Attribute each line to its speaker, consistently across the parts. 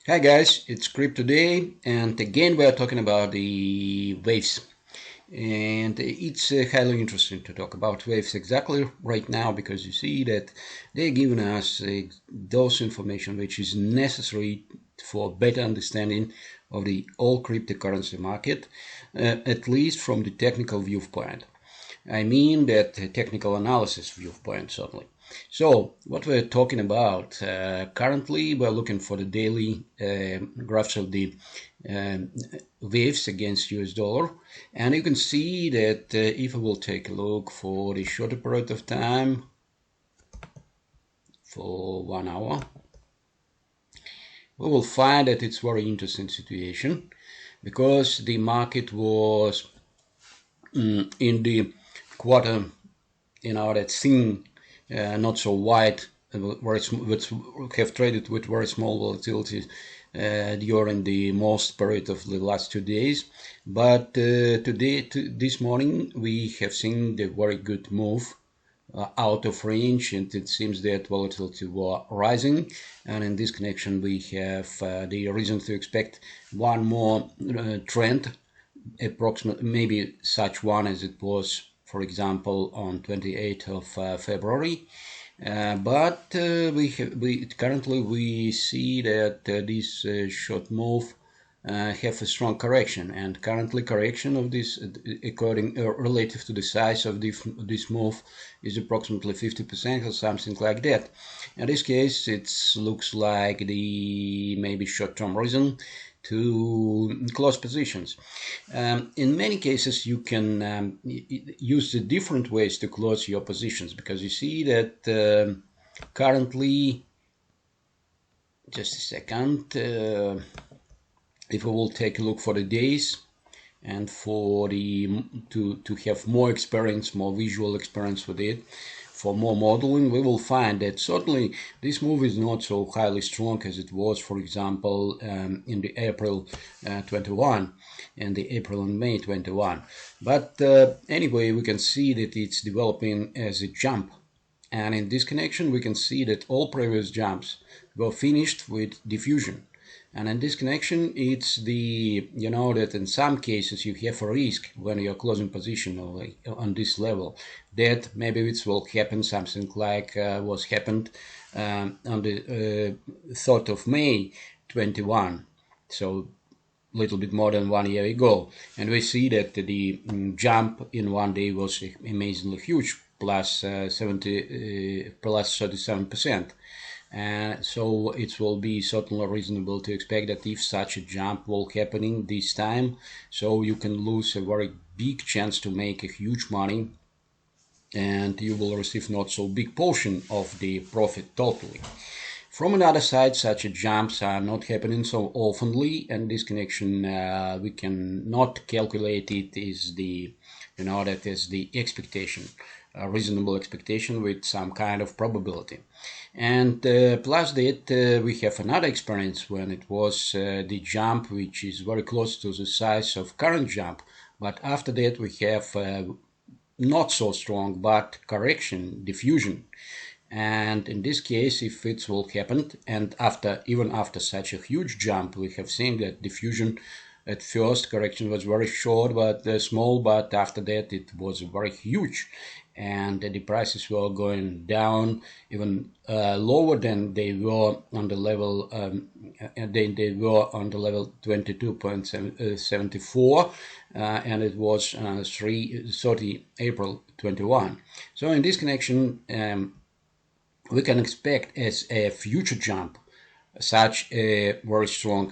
Speaker 1: Hi guys, it's Cryptoday, and again we are talking about the waves. And it's highly interesting to talk about waves exactly right now because you see that they're giving us those information which is necessary for better understanding of the whole cryptocurrency market, at least from the technical viewpoint. I mean that technical analysis viewpoint, certainly. So, what we're talking about currently, we're looking for the daily graphs of the waves against US dollar, and you can see that if we will take a look for the shorter period of time for 1 hour, we will find that it's very interesting situation because the market was in the quarter that thin, not so wide, which have traded with very small volatility during the most period of the last 2 days. But this morning, we have seen the very good move out of range, and it seems that volatility was rising. And in this connection, we have the reason to expect one more trend, approximate, maybe such one as it was, for example, on 28th of February. But currently we see that this short move have a strong correction, and currently correction of this according relative to the size of this move is approximately 50% or something like that. In this case, it looks like the maybe short-term reason to close positions. In many cases, you can use the different ways to close your positions, because you see that currently, just a second, if we will take a look for the days and for the to have more experience, more visual experience with it, for more modeling, we will find that certainly this move is not so highly strong as it was, for example, in the April 21 and the April and May 21. But anyway, we can see that it's developing as a jump. And in this connection, we can see that all previous jumps were finished with diffusion. And in this connection, it's that in some cases you have a risk when you're closing position on this level, that maybe it will happen something like was happened on the 3rd of May 21. So little bit more than 1 year ago. And we see that the jump in 1 day was amazingly huge, plus 37%. So it will be certainly reasonable to expect that if such a jump will happening this time, so you can lose a very big chance to make a huge money, and you will receive not so big portion of the profit totally. From another side, such jumps are not happening so oftenly, and this connection we can not calculate it is that is the expectation, a reasonable expectation with some kind of probability. And plus that we have another experience when it was the jump which is very close to the size of current jump, but after that we have not so strong but correction, diffusion. And in this case, if it will happen, and even after such a huge jump, we have seen that diffusion at first correction was very short but small, but after that it was very huge, and the prices were going down even lower than they were on the level they were on the level 22.74, and it was 30 April 21. So in this connection, we can expect as a future jump such a very strong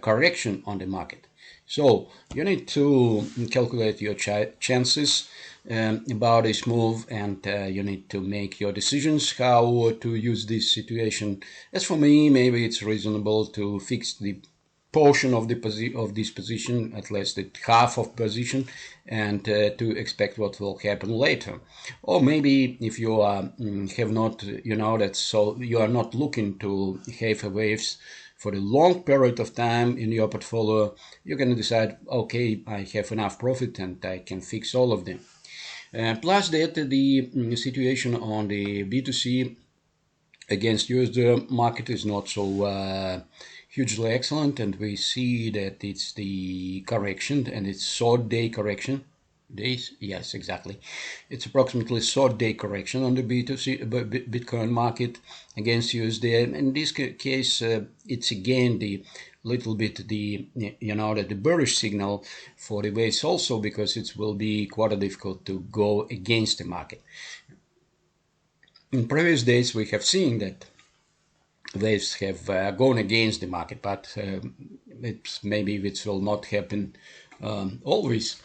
Speaker 1: correction on the market. So you need to calculate your chances about this move, and you need to make your decisions how to use this situation. As for me, maybe it's reasonable to fix the portion of this position, at least the half of position, and to expect what will happen later. Or maybe if you have not, that so you are not looking to have a waves for a long period of time in your portfolio, you can decide, okay, I have enough profit and I can fix all of them. Plus that the situation on the B2C against USD market is not so hugely excellent, and we see that it's the correction, and it's short day correction. Days? Yes, exactly. It's approximately short day correction on the Bitcoin market against USD. In this case, it's again the little bit the the bearish signal for the waves also, because it will be quite difficult to go against the market. In previous days, we have seen that waves have gone against the market, but maybe it will not happen always.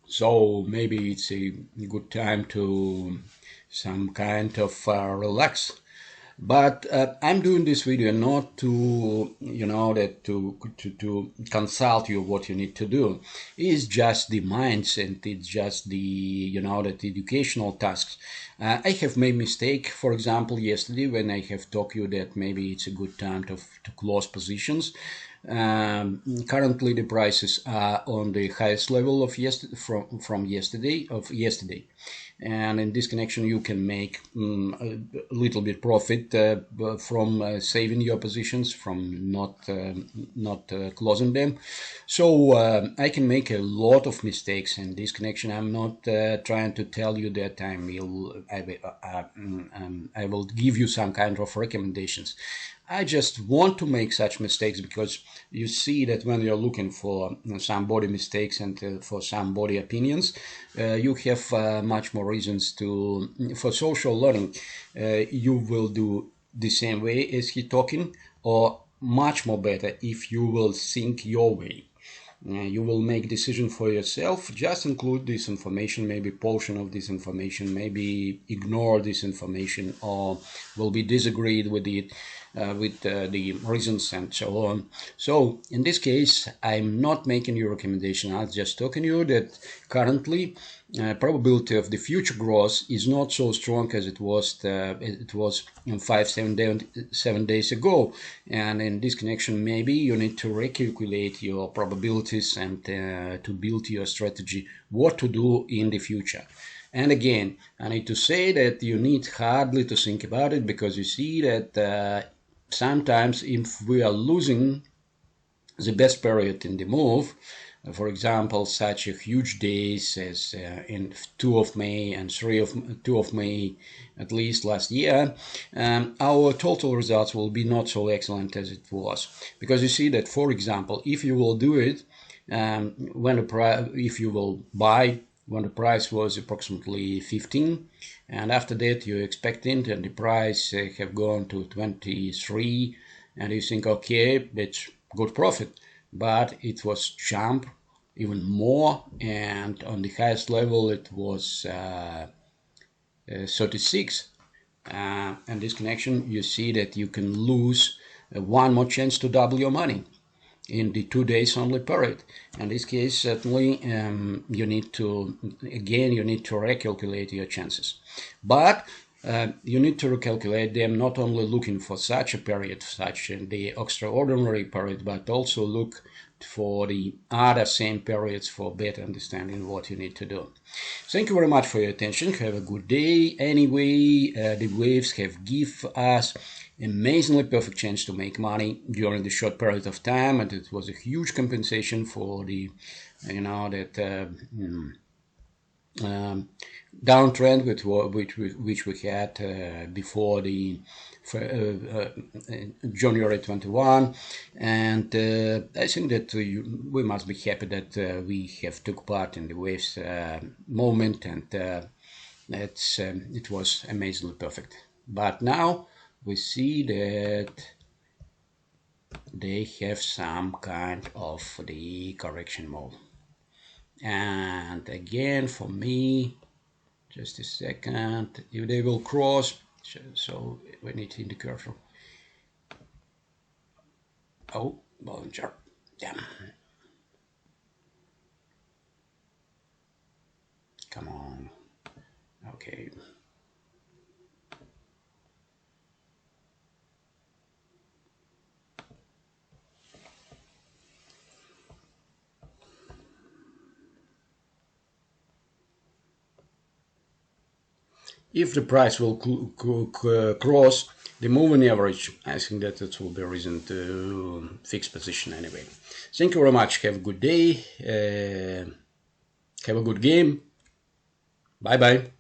Speaker 1: So maybe it's a good time to some kind of relax. But I'm doing this video not to, to consult you what you need to do. It's just the mindset, it's just the, the educational tasks. I have made mistake, for example, yesterday when I have told you that maybe it's a good time to close positions. Currently the prices are on the highest level of from yesterday, and in this connection you can make a little bit profit from saving your positions, from not closing them. So I can make a lot of mistakes in this connection. I'm not trying to tell you that I will give you some kind of recommendations. I just want to make such mistakes because you see that when you're looking for somebody mistakes and for somebody opinions, you have much more reasons for social learning. You will do the same way as he talking, or much more better if you will think your way. You will make decision for yourself. Just include this information, maybe portion of this information, maybe ignore this information, or will be disagreed with it, with the reasons and so on. So in this case, I'm not making you a recommendation. I'm just talking to you that currently probability of the future growth is not so strong as it was 5-7 days ago. And in this connection, maybe you need to recalculate your probabilities and to build your strategy, what to do in the future. And again, I need to say that you need hardly to think about it, because you see that sometimes if we are losing the best period in the move, for example, such a huge days as in 2 of May and 2 of May, at least last year, our total results will be not so excellent as it was. Because you see that, for example, if you will do it, if you will buy when the price was approximately 15, and after that you expect it and the price have gone to 23, and you think, okay, that's good profit, but it was jump even more, and on the highest level it was 36. And this connection, you see that you can lose one more chance to double your money in the 2 days only period. In this case, certainly you need to recalculate your chances. But you need to recalculate them not only looking for such a period, such the extraordinary period, but also look for the other same periods for better understanding what you need to do. Thank you very much for your attention. Have a good day. Anyway, the waves have given us amazingly perfect chance to make money during the short period of time, and it was a huge compensation for the downtrend which we had before the January 21, and I think that we must be happy that we have took part in the waves moment, and it was amazingly perfect. But now we see that they have some kind of the correction mode. And again, for me, just a second, if they will cross, so we need to indicate careful. Oh, Bollinger, damn. Come on. Okay. If the price will cross the moving average, I think that it will be a reason to fix position anyway. Thank you very much. Have a good day. Have a good game. Bye bye.